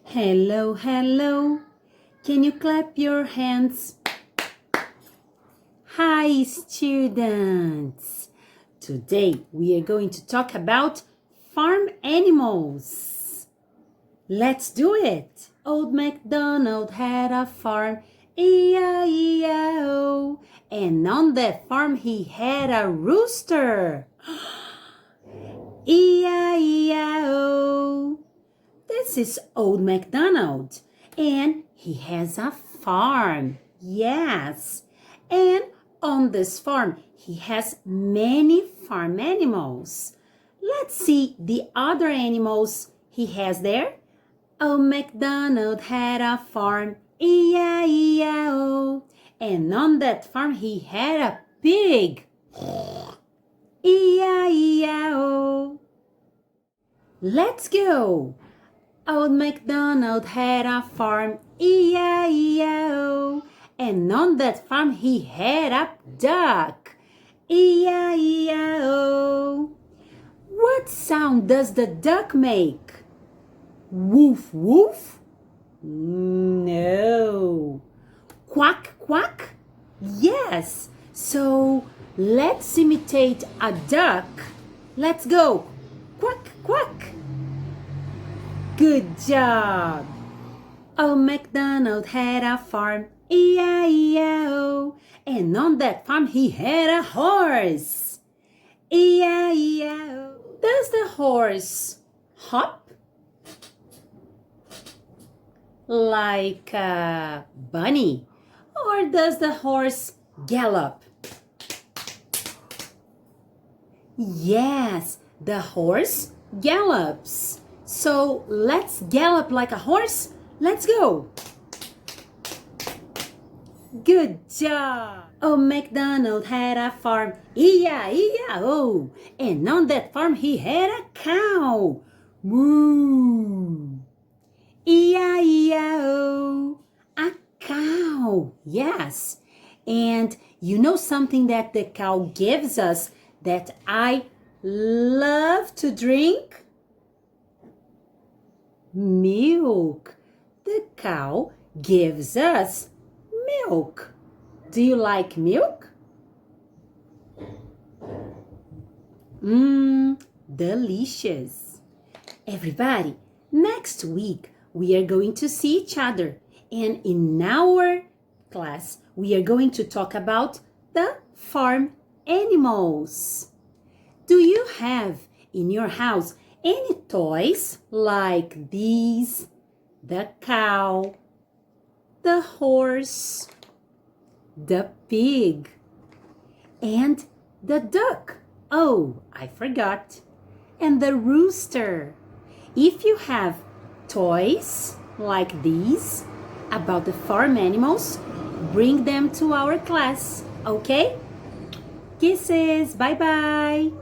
Hello, hello. Can you clap your hands? Hi, students. Today we are going to talk about farm animals. Let's do it. Old MacDonald had a farm, E-I-E-I-O. And on that farm he had a rooster. E-I-E-I-O. This is Old MacDonald, and he has a farm. Yes, and on this farm, he has many farm animals. Let's see the other animals he has there. Old MacDonald had a farm, E-I-E-I-O. And on that farm, he had a pig. E-I-E-I-O. Let's go. Old MacDonald had a farm, E-I-E-I-O. And on that farm he had a duck, E-I-E-I-O. What sound does the duck make? Woof, woof? No. Quack, quack? Yes. So let's imitate a duck. Let's go. Quack, quack. Good job! Old MacDonald had a farm, E-I-E-I-O. And on that farm he had a horse, E-I-E-I-O. Does the horse hop? Like a bunny? Or does the horse gallop? Yes, the horse gallops. So let's gallop like a horse. Let's go. Good job. Oh, MacDonald had a farm, E-I-E-I-O. And on that farm he had a cow. Moo. E-I-E-I-O. A cow. Yes. And you know something that the cow gives us that I love to drink? Milk. The cow gives us milk. Do you like milk? Delicious. Everybody, next week we are going to see each other. And in our class, we are going to talk about the farm animals. Do you have in your house any toys like these? The cow, the horse, the pig, and the duck. Oh, I forgot. And the rooster. If you have toys like these about the farm animals, bring them to our class, okay? Kisses, bye-bye.